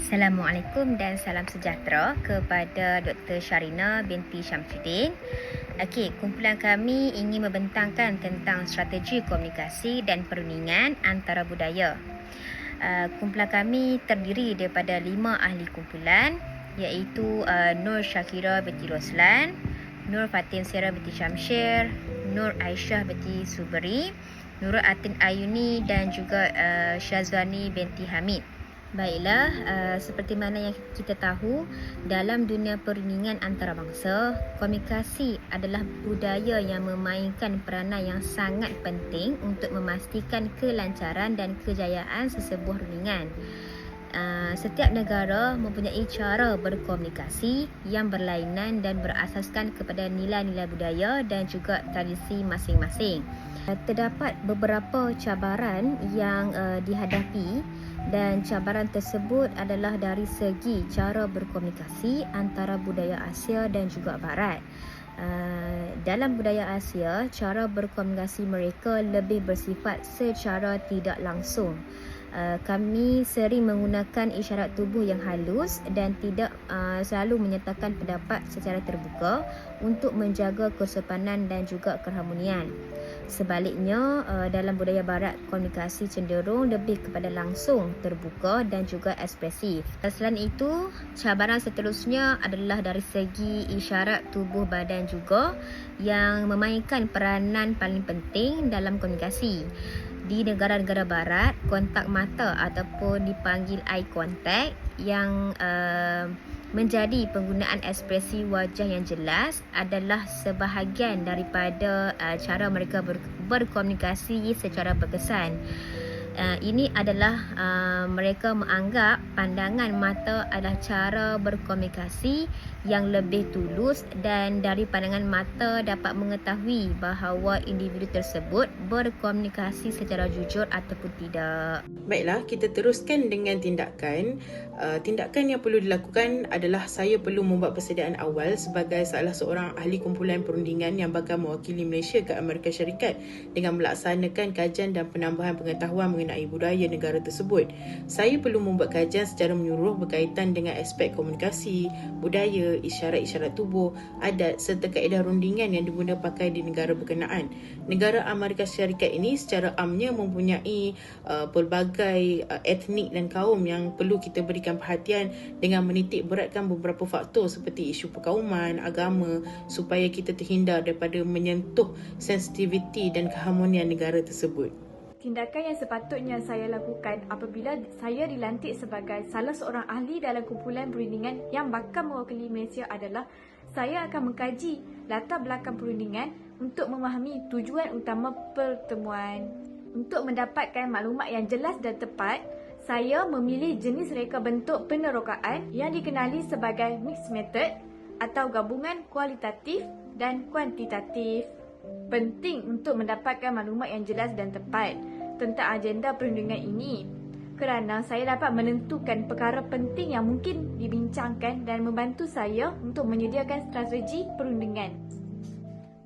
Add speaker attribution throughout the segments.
Speaker 1: Assalamualaikum dan salam sejahtera kepada Dr. Sharina binti Syamsuddin. Okey, kumpulan kami ingin membentangkan tentang strategi komunikasi dan perundingan antara budaya. Kumpulan kami terdiri daripada 5 ahli kumpulan, iaitu Nur Shakira binti Roslan, Nur Fatin Sera binti Syamshir, Nur Aisyah binti Suberi, Nurul Atin Ayuni dan juga Syazwani binti Hamid. Baiklah, seperti mana yang kita tahu, dalam dunia perundingan antarabangsa, komunikasi adalah budaya yang memainkan peranan yang sangat penting untuk memastikan kelancaran dan kejayaan sesebuah rundingan. Setiap negara mempunyai cara berkomunikasi yang berlainan dan berasaskan kepada nilai-nilai budaya dan juga tradisi masing-masing. Terdapat beberapa cabaran yang dihadapi dan cabaran tersebut adalah dari segi cara berkomunikasi antara budaya Asia dan juga Barat. Dalam budaya Asia, cara berkomunikasi mereka lebih bersifat secara tidak langsung. Kami sering menggunakan isyarat tubuh yang halus dan tidak selalu menyatakan pendapat secara terbuka untuk menjaga kesopanan dan juga keharmonian. Sebaliknya, dalam budaya Barat, komunikasi cenderung lebih kepada langsung, terbuka dan juga ekspresif. Selain itu, cabaran seterusnya adalah dari segi isyarat tubuh badan juga yang memainkan peranan paling penting dalam komunikasi. Di negara-negara Barat, kontak mata ataupun dipanggil eye contact yang menjadi penggunaan ekspresi wajah yang jelas adalah sebahagian daripada cara mereka berkomunikasi secara berkesan. Ini adalah mereka menganggap pandangan mata adalah cara berkomunikasi yang lebih tulus, dan dari pandangan mata dapat mengetahui bahawa individu tersebut berkomunikasi secara jujur ataupun tidak.
Speaker 2: Baiklah, kita teruskan dengan tindakan. Tindakan yang perlu dilakukan adalah saya perlu membuat persediaan awal sebagai salah seorang ahli kumpulan perundingan yang bakal mewakili Malaysia ke Amerika Syarikat dengan melaksanakan kajian dan penambahan pengetahuan mengenai budaya negara tersebut. Saya perlu membuat kajian secara menyeluruh berkaitan dengan aspek komunikasi, budaya, isyarat-isyarat tubuh, adat serta kaedah rundingan yang diguna pakai di negara berkenaan. Negara Amerika Syarikat ini secara amnya mempunyai pelbagai etnik dan kaum yang perlu kita berikan perhatian dengan menitik beratkan beberapa faktor seperti isu perkauman, agama, supaya kita terhindar daripada menyentuh sensitiviti dan keharmonian negara tersebut.
Speaker 3: Tindakan yang sepatutnya saya lakukan apabila saya dilantik sebagai salah seorang ahli dalam kumpulan perundingan yang bakal mewakili Malaysia adalah saya akan mengkaji latar belakang perundingan untuk memahami tujuan utama pertemuan. Untuk mendapatkan maklumat yang jelas dan tepat, saya memilih jenis reka bentuk penerokaan yang dikenali sebagai mixed method atau gabungan kualitatif dan kuantitatif. Penting untuk mendapatkan maklumat yang jelas dan tepat tentang agenda perundingan ini kerana saya dapat menentukan perkara penting yang mungkin dibincangkan dan membantu saya untuk menyediakan strategi perundingan.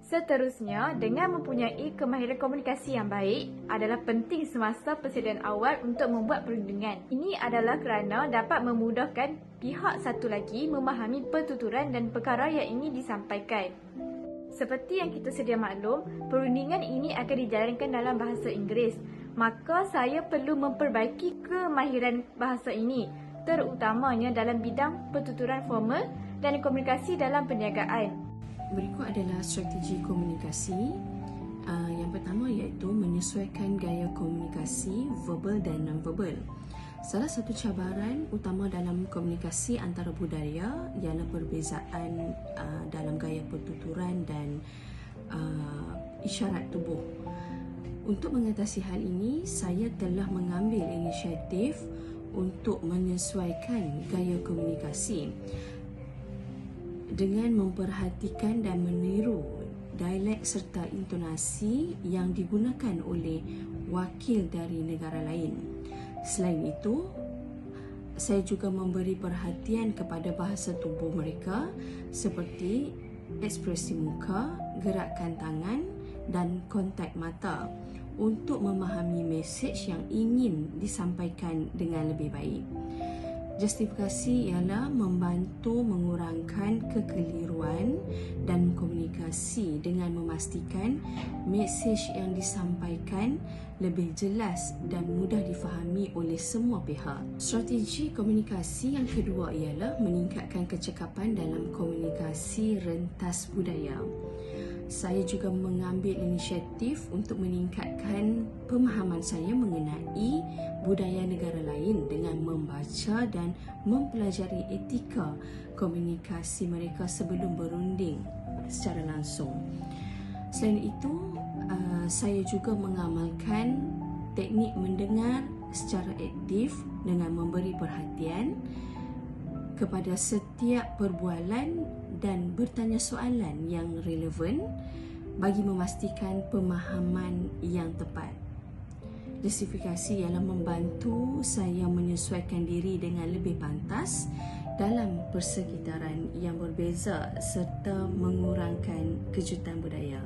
Speaker 3: Seterusnya, dengan mempunyai kemahiran komunikasi yang baik adalah penting semasa persediaan awal untuk membuat perundingan. Ini adalah kerana dapat memudahkan pihak satu lagi memahami pertuturan dan perkara yang ingin disampaikan. Seperti yang kita sedia maklum, perundingan ini akan dijalankan dalam bahasa Inggeris. Maka saya perlu memperbaiki kemahiran bahasa ini, terutamanya dalam bidang pertuturan formal dan komunikasi dalam perniagaan.
Speaker 4: Berikut adalah strategi komunikasi. Yang pertama iaitu menyesuaikan gaya komunikasi verbal dan non-verbal. Salah satu cabaran utama dalam komunikasi antara budaya ialah perbezaan dalam gaya pertuturan dan isyarat tubuh. Untuk mengatasi hal ini, saya telah mengambil inisiatif untuk menyesuaikan gaya komunikasi dengan memperhatikan dan meniru dialek serta intonasi yang digunakan oleh wakil dari negara lain. Selain itu, saya juga memberi perhatian kepada bahasa tubuh mereka seperti ekspresi muka, gerakan tangan dan kontak mata untuk memahami mesej yang ingin disampaikan dengan lebih baik. Justifikasi ialah membantu mengurangkan kekeliruan dan komunikasi dengan memastikan mesej yang disampaikan lebih jelas dan mudah difahami oleh semua pihak. Strategi komunikasi yang kedua ialah meningkatkan kecekapan dalam komunikasi rentas budaya. Saya juga mengambil inisiatif untuk meningkatkan pemahaman saya mengenai budaya negara lain dengan membaca dan mempelajari etika komunikasi mereka sebelum berunding secara langsung. Selain itu, saya juga mengamalkan teknik mendengar secara aktif dengan memberi perhatian kepada setiap perbualan dan bertanya soalan yang relevan bagi memastikan pemahaman yang tepat. Justifikasi ialah membantu saya menyesuaikan diri dengan lebih pantas dalam persekitaran yang berbeza serta mengurangkan kejutan budaya.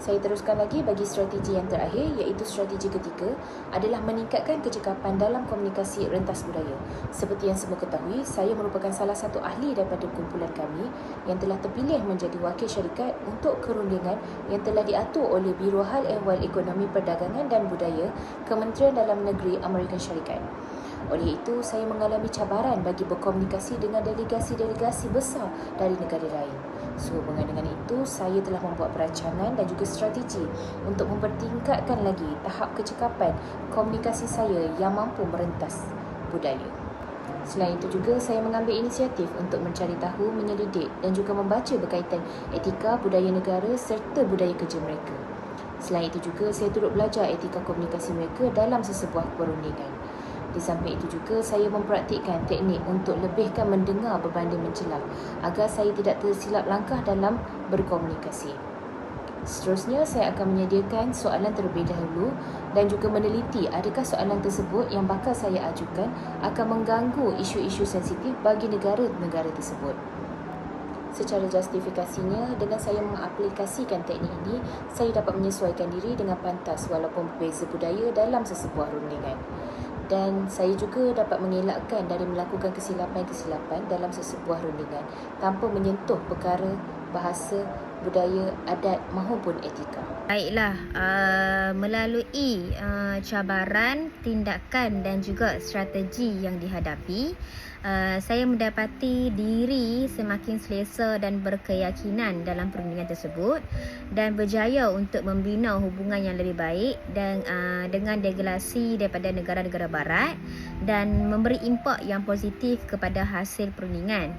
Speaker 5: Saya teruskan lagi bagi strategi yang terakhir, iaitu strategi ketiga adalah meningkatkan kecekapan dalam komunikasi rentas budaya. Seperti yang semua ketahui, saya merupakan salah satu ahli daripada kumpulan kami yang telah terpilih menjadi wakil syarikat untuk kerundingan yang telah diatur oleh Biro Hal Ehwal Ekonomi Perdagangan dan Budaya Kementerian Dalam Negeri Amerika Syarikat. Oleh itu, saya mengalami cabaran bagi berkomunikasi dengan delegasi-delegasi besar dari negara lain. Sehubungan dengan itu, saya telah membuat perancangan dan juga strategi untuk mempertingkatkan lagi tahap kecekapan komunikasi saya yang mampu merentas budaya. Selain itu juga, saya mengambil inisiatif untuk mencari tahu, menyelidik dan juga membaca berkaitan etika budaya negara serta budaya kerja mereka. Selain itu juga, saya turut belajar etika komunikasi mereka dalam sesebuah perundingan. Di samping itu juga, saya mempraktikkan teknik untuk lebihkan mendengar berbanding mencelah agar saya tidak tersilap langkah dalam berkomunikasi. Seterusnya, saya akan menyediakan soalan terlebih dahulu dan juga meneliti adakah soalan tersebut yang bakal saya ajukan akan mengganggu isu-isu sensitif bagi negara-negara tersebut. Secara justifikasinya, dengan saya mengaplikasikan teknik ini, saya dapat menyesuaikan diri dengan pantas walaupun berbeza budaya dalam sesebuah rundingan. Dan saya juga dapat mengelakkan dari melakukan kesilapan-kesilapan dalam sesebuah rundingan tanpa menyentuh perkara bahasa, budaya, adat mahupun etika.
Speaker 1: Baiklah, melalui cabaran, tindakan dan juga strategi yang dihadapi, saya mendapati diri semakin selesa dan berkeyakinan dalam perundingan tersebut dan berjaya untuk membina hubungan yang lebih baik dan dengan delegasi daripada negara-negara barat dan memberi impak yang positif kepada hasil perundingan.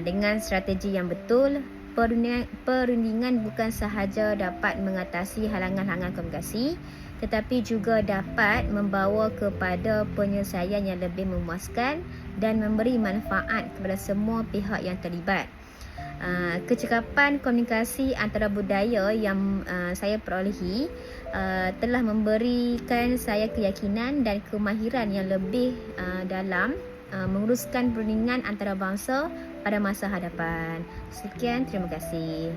Speaker 1: Dengan strategi yang betul, perundingan bukan sahaja dapat mengatasi halangan-halangan komunikasi tetapi juga dapat membawa kepada penyelesaian yang lebih memuaskan dan memberi manfaat kepada semua pihak yang terlibat. Kecekapan komunikasi antara budaya yang saya perolehi telah memberikan saya keyakinan dan kemahiran yang lebih dalam menguruskan perundingan antarabangsa pada masa hadapan. Sekian, terima kasih.